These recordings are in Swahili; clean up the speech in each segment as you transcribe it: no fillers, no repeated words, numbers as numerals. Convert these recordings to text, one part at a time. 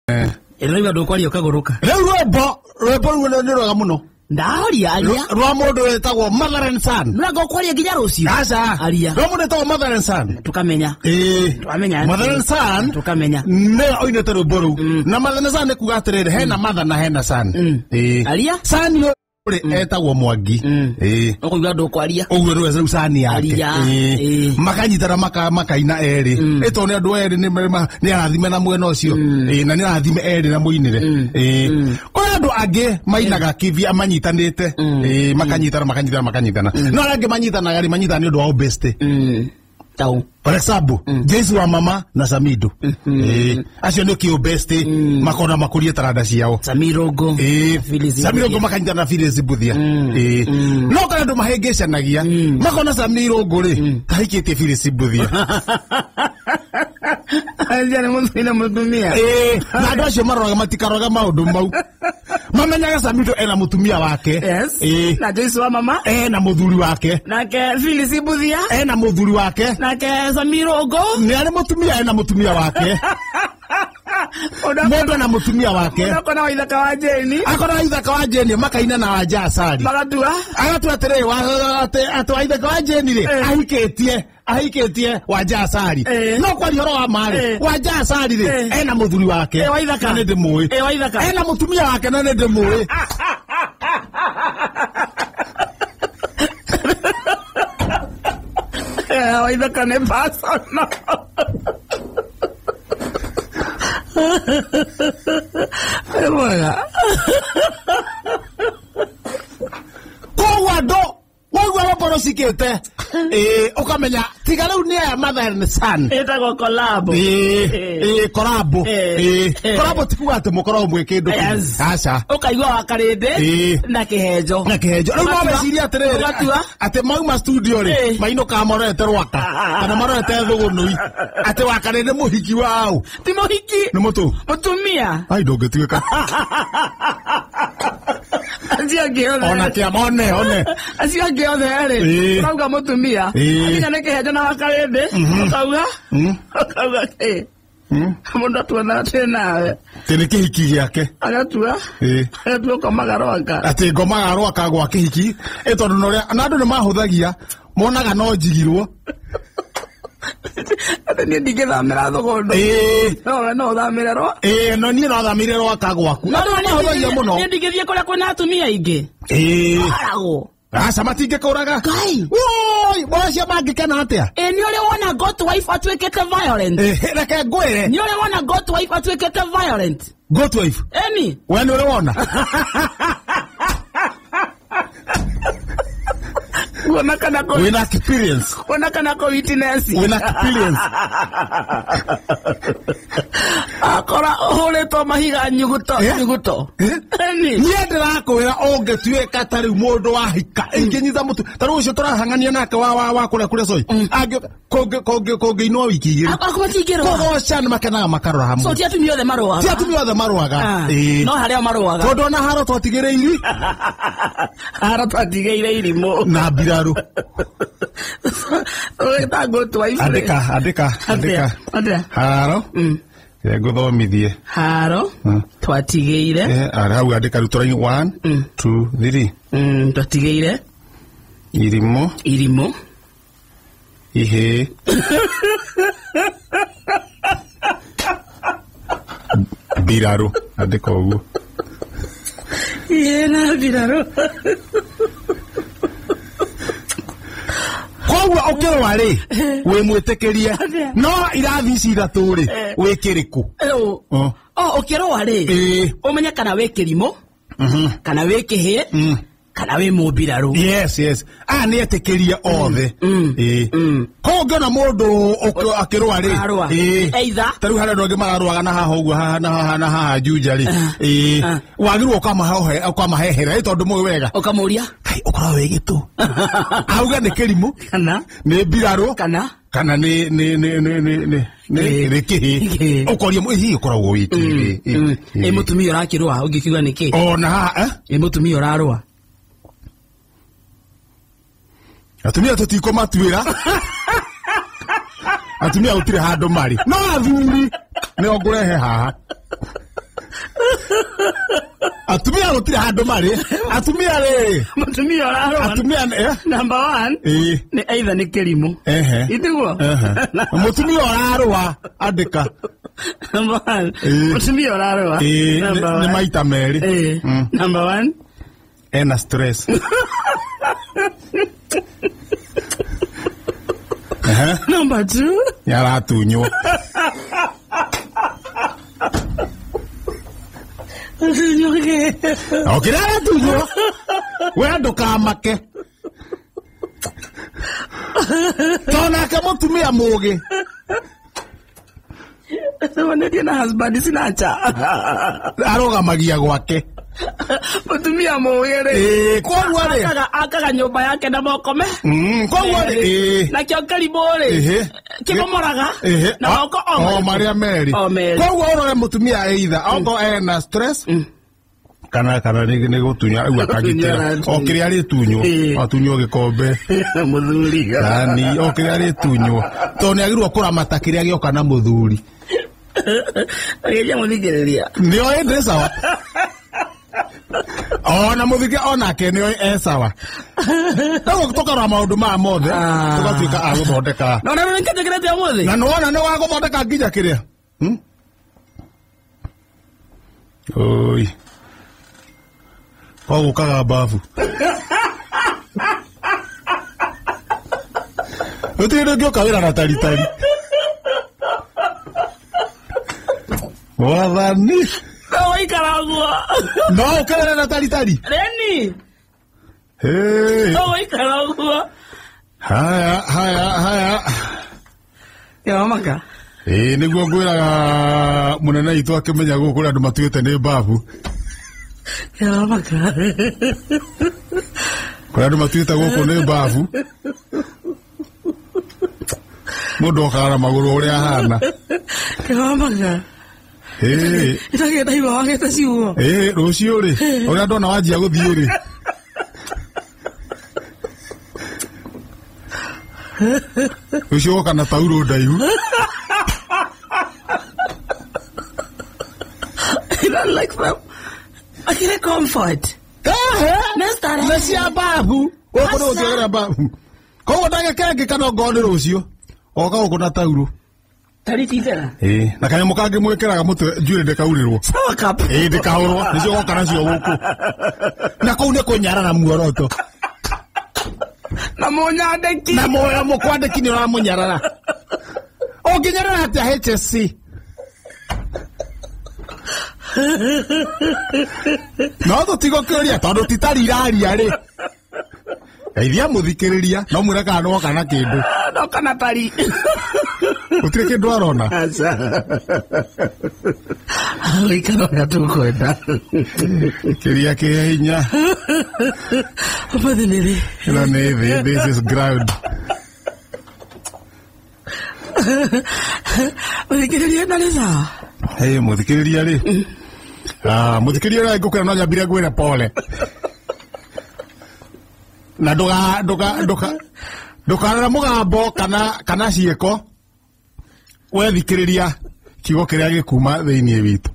Rĩu andũ kwaria ũkagũrũka. Rĩu rwĩmbo rũu nĩ rwega mũno. Ndaria aria. Rwa mũndũ wĩtagwo Mother and Son. Nũga kwaria nginya rũciũ. Aca. Aria. Rwa mũndũ wĩtagwo Mother and Son. Tukamenya. Tukamenya. Mother and Son. Tukamenya. Nĩ oinĩte rwĩmbo rũu. Na Mother and Son nĩ kuga atĩrĩrĩ, hena Mother na hena Son. Aria. Son etagwo Mwangi. Ũkauga andũ kwaria. Ũguo rĩu Son yake. Makanyitana makaina erĩ. Ĩto nĩ andũ erĩ nĩ arathime na mwena ũcio. Na nĩ arathime erĩ na mũinĩre. Kũrĩ andũ angĩ mainaga kivia manyitanĩte. Makanyitana. No arĩa angĩ manyitana nĩ ũndũ wa obeste. Tau. For example, Jesu wa mama na Samido. Acio nĩ kĩo best makona makũrie taranda ciao. Samirogo. Samirogo makanyitana na Phyllis Buthia. No kana andũ mahĩngĩcanagia. Makona Samirogo rĩ, kahikĩtie Phyllis Buthia. Anja nĩ mũtumia mũtumia. Na andũ acio maroraga matikaroraga maũndũ mau. Mamenyaga Samido ena mũtumia wake. Yes. Na Jesu wa mama. Na mũthuri wake. Nake Phyllis Buthia. Na mũthuri wake. Nake Samirogo. Nĩ arĩ mũtumia ena mũtumia wake. Mũndũ na mũtumia wake. Akona wa ithaka wa Jeni. Akona wa ithaka wa Jeni makaina na Wanja Asali. Magatua. Agatua atĩrĩrĩ wa ithaka wa Jeni rĩ ahikĩtie Wanja Asali. No kwaria ũhoro wa marĩ. Wanja Asali rĩ ena mũthuri wake. Wa ithaka. Na nĩ ndĩmũĩ. Wa ithaka. Ena mũtumia wake na nĩ ndĩmũĩ. Wa ithaka nĩ personal. Koguo rũmboro cikĩte. Ũkamenya tiga rĩu nĩ aya Mother and Son. Ĩtagwo kolabo. Kolabo. Kolabo tikuga atĩ mũkorwo mwĩ kĩndũ kĩu. Aca. Ũkaigua wa karĩndĩ na kĩhenjo. Rĩu no meciria atĩrĩrĩ atĩ mauma studio rĩ mainũkaga marorete Rwaka kana marorete Thũgũnũi atĩ wa karĩndĩ mũhiki wao. Ti mũhiki. Nĩ mũtumia. Ai ndũngĩtuĩka. Acio ngĩothe. Ona kĩamone one. Acio ngĩothe rĩ. Ũrauga mũtumia. Nginya nĩ kĩhenjo na wa karĩndĩ. Ũkauga kĩ. Mũndũ atuona atĩ nawe. Nĩ kĩhiki gĩake. Agatua. Agatua ũkomaga Rwaka. Atĩ ngomaga Rwaka gwa kĩhiki. Tondũ na andũ nĩ mahũthagia monaga no njigirwo. Ate nĩ ndigĩthamĩra Thũgũndũ. No ũthamĩre Rwa. No niĩ no thamĩre Rwaka gwaku. Andũ nĩ mahũthagia mũno. Nĩ ndigĩthiĩ kũrĩa kwĩna atumia aingĩ. Aragwo. Aca matingĩkũraga. Ngai. Woi, bocia mangĩkena atĩa? Nĩ ũrĩ wona goat wife atuĩkĩte violent. Reke ngwĩre. Nĩ ũrĩ wona goat wife atuĩkĩte violent. Goat wife? Eni. We nĩ ũrĩ wona? Wona kana ko. Wina experience. Wona kana ko witness. Wina experience. Akora holeto mahiga nyuguto. Eni. Niĩ ndĩrakwĩra ũngĩtuĩka tarĩ mũndũ wa hika. Ingĩnyitha mũtu. Tarĩ ũcio tũrahang'ania nake wa kũrĩa coy. Kũngĩinwo wiki igĩrĩ. Akũmatingĩrwo. Kũgoca nĩ makenaga makarora hamwe. So ti atumia othe marũaga. Ti atumia othe marũaga. No harĩa marũaga. Tondũ ona haro twatigĩrĩ iri. Haro twatigĩire irimũ. Na mbirarũ. Ũgĩta goat wife. Andĩka. Haro. Ngũthomithie. Haro. Twatigĩire. Hau andĩka rĩu tũraini 1, 2, 3. Twatigĩire. Irimũ. Ihĩ. Mbirarũ. Andĩka ũguo. Ihĩ na mbirarũ. Koguo ũkĩrũa rĩ wĩ mwĩtĩkĩrie no irathi ici ithatũ rĩ wĩ kĩrĩkũ? Ũkĩrũa rĩ ũmenye kana wĩ kĩrimũ kana wĩ kĩhĩ kana wĩ mũmbirarũ. Yes. Nĩ etĩkĩrie othe. Koguo ũngĩona mũndũ akĩrũa rĩ tarĩu harĩa andũ angĩ mararũaga na haha ũguo na haha Juja rĩ wagĩrĩirwo ũkamahehera tondũ mũĩ wega ũkamũria ũkorwo wĩ gĩtũ auga nĩ kĩrimũ nĩ mbirarũ kana nĩ kĩhĩ ũkoria hihi ũkoragwo wĩ kĩhĩ. Mũtumia ũrakĩrũa ũngĩkiuga nĩ kĩ? Ona haha mũtumia ũrarũa. Atumia tũtikũmatuĩra. Atumia gũtirĩ handũ marĩ no athuri nĩo ngũrehe haha. Atumia gutire handu mari. Atumia ri. Mutumia ararwa. Atumia number 1 ni either ni kirimu. Itiguo. Mutumia ararwa andika. Number 1. Mutumia ararwa. Ni maita meri. Number 1 ena stress. Number 2 yaratunywo. Okira aratunywo. We ndukamake. Tona mutumia mugi. Waneti na husband sinacha. Arogamagia gwake. Mutumia mugi. Kwa ri akaga nyumba yake na mokome. Kwa ri na kyo karibore. Kibomoraga na moko o maria meri. Kwa ro mutumia either ongo ena stress kana ni gutunya au akagitira okiri ari tunyo atunyo gikombe muthuri nani okiri ari tunyo to ni agirwo kuramata kiria gioka na muthuri ageja muthikireria ndio ende sawa ona muthike ona ke nio sawa ndio gutokara maundu ma mothe tugatuika aguthondeka no na nkendekerete amothe na nona ni waguthondeka nginya kiria oi Pau kaga bafu. Utire ndio kawira na tari. Wathani. Oi karagua. No kawira na tari. Reni. Oi karagua. Haya. Ya maka. Niguo ngwiraga munene itu akimenya gukura andu matuite ni bafu. Ya maka. Kwa andu matuite guku ni bafu. Mundu okara maguru uria hana. Ya maka. Itake daiwa wake tasiuo. Rucio ri. Uria ndona wanjia guthii ri. Rucio kana tauro ndaihu. I don't like them. I get comfort. Nesia babu. Okono utegera babu. Kogo ndage kenge kana ngone rucio. Oka ukona tauro. Tari tithera. Na kanya mukange mwekeraga mutwe njure ndekaurirwo. Sawa kap. Ndekaurwo. Nicio goka nacio guku. Na kou ne kunyara na muoroto. Na munyandeki. Na moyo mukwandeki ni ora munyarara. Onginyarara atia HSC. No tutigo kiria tondu titari iraria ri. Geithia muthikiriria no mwira kana no kana kindu. No kana tari. Utire kindu arona. Asa. Aikana gatukwenda. Kiria kihinya. Apadiniri. No ne this is ground. Muthikiriria naleza. Hey muthikiriria ri. Muthikiriria ri ngukira no nyambire gwira pole. Na ndukana mugambo kana cieko we thikiriria kiugo kiria gikuma thiini witu.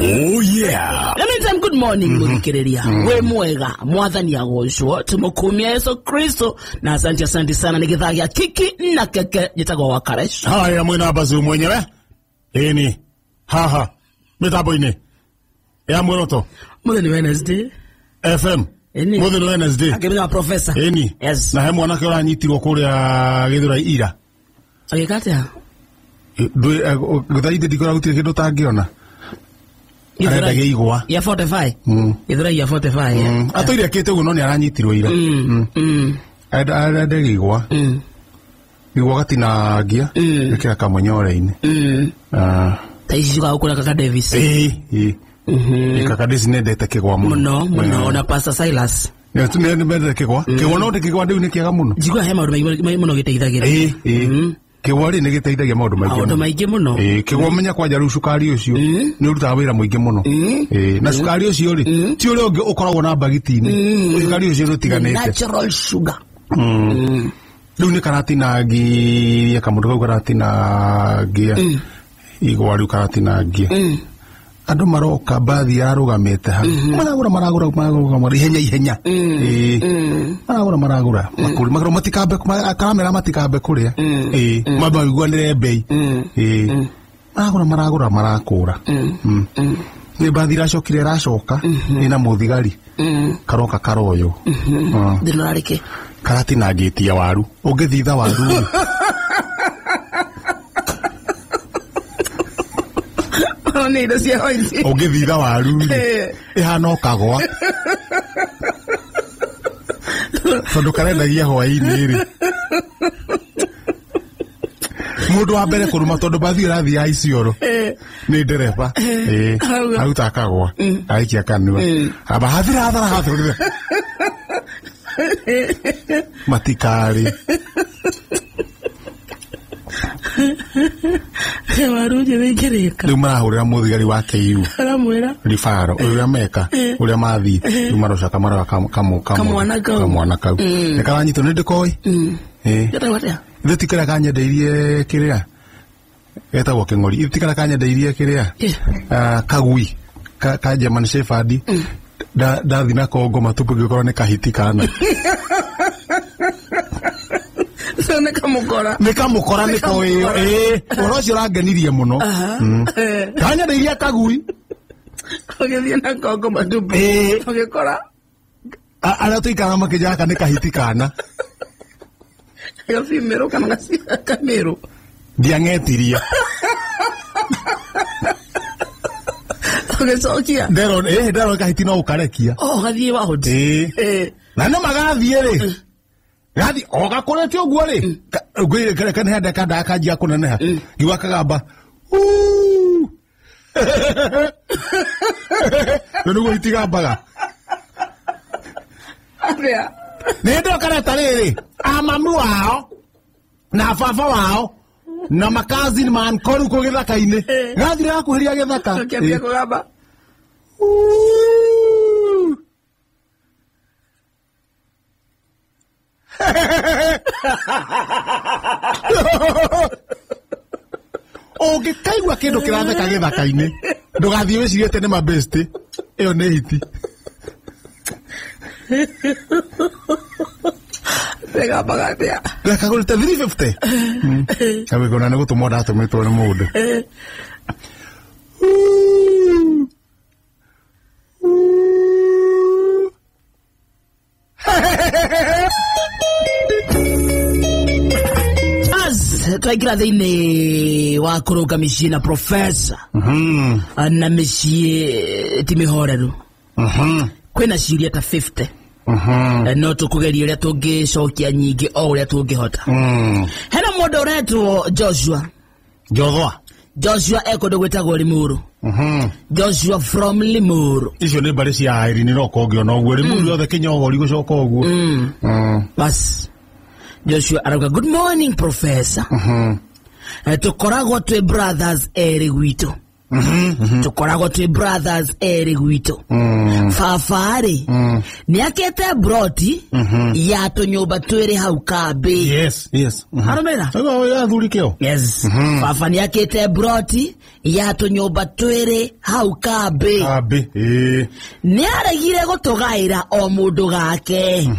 Oh yeah. Anytime good morning muthikiriria. We mwega mwathani agocwo tumukumia Yesu Kristo na asante sana nikithagia kiki na keke jitagwo wa Karesh. Haya mwina bazu mwenyewe. Eni. Haha. Mitambo-ini. Ya mweroto. Mutheni Wednesday. FM. Eni. Mutheni Wednesday. Akibira professor. Eni. Yes. Na he mwanake uranyitirwo kuria Githura ira. Agikatia. Guthainde ndikora gutire kindu tangiona. Arenda igwa. Ya 45. Githura ya 45. Atoire akite uguo no ni aranyitirwo ira. Arenda igwa. Igwa gatinangia. Ikira kamunyore-ini. Taisi kwa ukula kaka Davis. Kaka Davis nendete kigwa muno. Muno na Pastor Silas. Ya tune nendete kigwa. Kigwa no kigwa ndiu ni kiaga muno. Jigwa he maundu muno giteithagira. Kigwa ri ni giteithagia maundu maingĩ. Maundu maingĩ muno. Kigwa menya kwanja ru cukari ucio ni urutaga wira muingĩ muno. Na cukari ucio ri ti uri ungi ukoragwo na bagiti-ini. Cukari ucio rutiganite. Natural sugar. Riu ni karatinangia kamundu kau karatinangia igwari karatinangie andu maroka bathi yarugamite ha maragura ihenya maragura makuri matikambe kamera matikambe kuria maba igwanire bei maragura marakura ni bathi racokire racoka ina muthigari karoka karoyo ndinarike karatinangitie waru ungithitha waru Nida cia hoiti ungithitha waru ihana ukagwa tondu karendagia hwaini ri mundu wa mbere kuruma tondu bathi rathi ya icioro ni ndereba auta akagwa aikia kanua aba hathira matikari waruje wikirika riu marahurira muthigari wa KU aramwira rifaro uria meka uria mathi riu marocaka mara kamwana kau nikaranyitwo ni ndikoi thitikira kanyendeirie kiria etagwo king'ori thitikira kanyendeirie kiria kagui ka German Shepherd ndathi na kongo matupu gikorwo ni kahiti kana nikamukora nikoyo oro cio rangenirie muno kanyendeirie kagui ogethie na kongo matupu ogikora ara tuikara makijaka ni kahiti kana gafimero kana gasika kamero ndiangetiria ogecokia ndero kahiti no ukarekia gathie wahoti na no magathie ri gathi ogakorete uguo ri ngwire kana handa kada akanjia kuneneha giwa kagamba nugo itigambaga aria nendo kareta riri amamu wao na baba wao na makazi ni man koru ko githaka-ini gathira akuhiria githaka kiambia kugamba ungikaigua kindu kiratheka githaka-ini ndugathie wicirie tene mabesti iyo ni hiti Pega bagatia. Reka gurite 350. Kabe kona ne gutumo ndatumitwo ni mundu. Twaikira thiini wa kuruga micii na profesa na micii ti mihoreru kwina ciuria ta 50 no tukugeria uria tungicokia nyingi o uria tungihota hena mundu uretwo Joshua ekundu gwitagwo Limuru Joshua from Limuru icio ni mbari cia airi ni roko ngiona uguo Limuru yothe kinyogo ri gucoka uguo bas Joshua arauga good morning professor tukoragwo twi brothers eri gwitu tukoragwo twi brothers eri gwitu fafari ni akete broti ya tunyumba twiri hau kambi yes arumira ya thurikio yes fafa ni akete broti ya tunyumba twiri hau kambi ni aregire gutugaira o mundu gake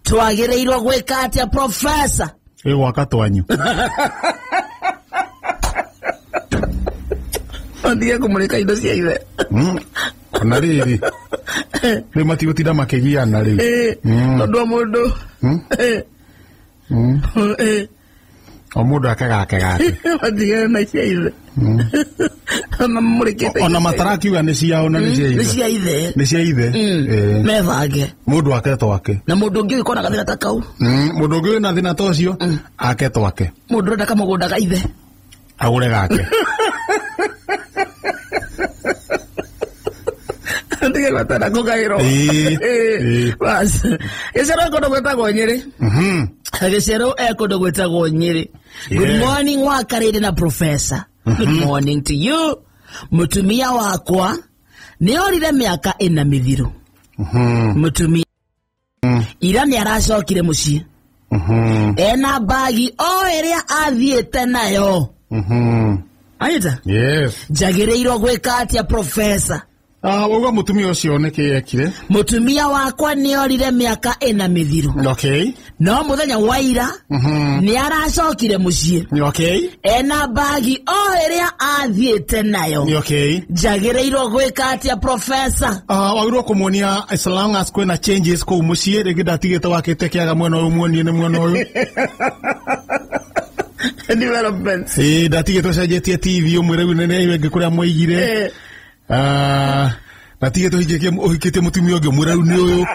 twagireirwo gwika atia professor waka twanyu andiye kumulika indo cia ithe kana riri ni matigotinda makigiana ri tondu mundu o mundu akagake gake andiye na cia ithe ona matarakiuga ni ciao na ni cia ithe mevange mundu ake twake na mundu ungi ukona gathina ta kau mundu ungi na thina ta ucio ake twake mundu ndaka mugunda ga ithe agure gake ndige gwatana kugairo bas gicero ekundu gwetagwo Nyeri gicero ekundu gwetagwo Nyeri good morning wakarire na professor good morning to you mutumia wakwa ni orire miaka 4 mithiru mutumia ira ni aracokire mucii ena bagi o iria athiete nayo Aita? Yes. Njagĩrĩirwo gwĩka atĩa professor? Wauga mutumia ucio niki ekire? Mutumia wakwa nĩorire mĩaka 4 mĩthiru. Okay. No muthenya wa ira nĩ aracokire mũciĩ. Okay. Ena bagi o ĩrĩa athiĩte nayo. Okay. Njagĩrĩirwo gwĩka atĩa professor? Wagĩrĩirwo kũmuonia as long as kwĩna changes kũu mũciĩ rĩngĩ ndatigĩte wakĩte kĩaga mwena ũyũ muonie nĩ mwena ũyũ. Development. Ndatigĩte ũcenjetie TV ũmwĩre rĩu nĩ wengĩ kũrĩa mwaigire. Natigĩte ũhikĩtie mũtumia ũngĩ ũmwĩre rĩu nĩ ũyũ.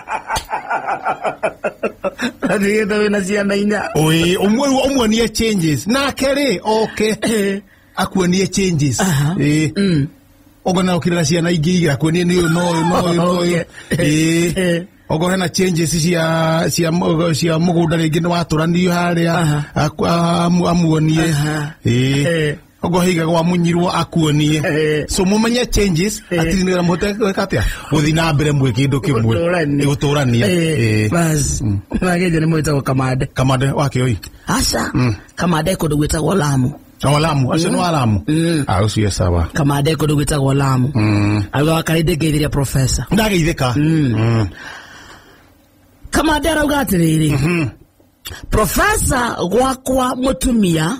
Natigĩte wĩna ciana 4. Ũmuonie changes. Nake rĩ oke akuonie changes. Ogona ũkĩrera ciana ingĩ igĩra kuonie nĩ ũyũ no ũyũ. Ogo hena changes cia mũgũnda rĩngĩ nĩ watũranio harĩa amuonie. Ogo higa gwa munyirwo akuonie. So mumenye changes atinira muhote gwĩka atĩa gũthiĩ na mbere mwĩ kĩndũ kĩmwe gũtũrania. Bas mageje nĩ mwĩtagwo Kamande. Kamande wake oi. Aca Kamande kũndũ gwĩtagwo Lamu. Lamu, acio nĩ wa Lamu. Ucio sawa. Kamande kũndũ gwĩtagwo Lamu. Auga akarindegeithĩria professor. Ndageithĩka. Kamande arauga atĩrĩrĩ. Professor gwakwa mutumia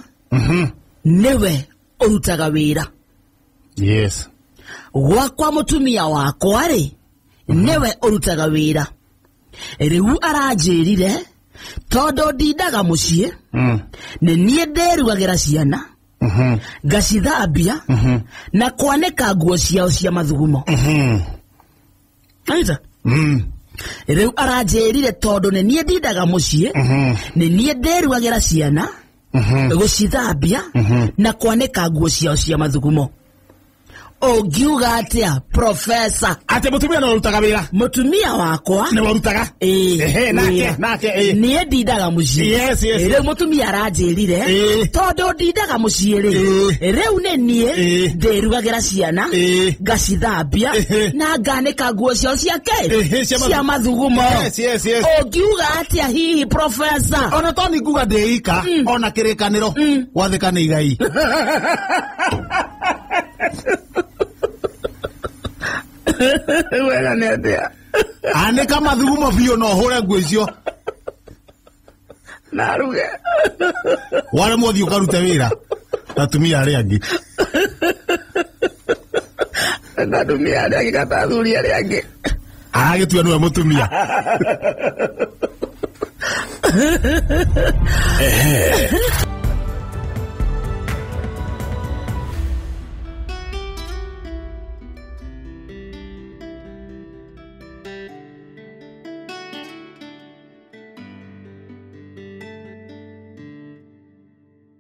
newe urutaga wĩra. Yes. Gwakwa mutumia wakwa rĩ newe urutaga wĩra. Rĩu aranjĩrire tondũ ndindaga mũciĩ nĩ niĩ ndĩrugagĩra ciana ngacithambia na kwanĩka nguo ciao cia mathugumo. Aita? Rĩu aranjĩrire tondũ nĩ niĩ ndindaga mũciĩ nĩ niĩ ndĩrugagĩra ciana gũcithambia na kwanĩka nguo ciao cia mathugumo. Ũngiuga atĩa professor? Ate mutumia no rutaga wĩra. Mutumia wakwa nĩ warutaga. Nake niĩ ndindaga mũciĩ. Yes. Rĩu mutumia aranjĩrire tondũ ndindaga mũciĩ rĩ rĩu nĩ niĩ ndĩrugagĩra ciana ngacithambia na nganĩka nguo ciao cia mathugumo. Ũngiuga atĩa hihi professor? Ona toni nguga ndĩika ona kĩrĩkanĩro wathĩkana igai. Wega nĩ atĩa? Anĩka mathugumo biũ no hũre nguo icio. Naruge. Waremwo thiĩ ũkarute wĩra. Atumia arĩa angĩ. Atumia arĩa angĩ kata athuri arĩa angĩ. Agĩtua nĩwe mũtumia.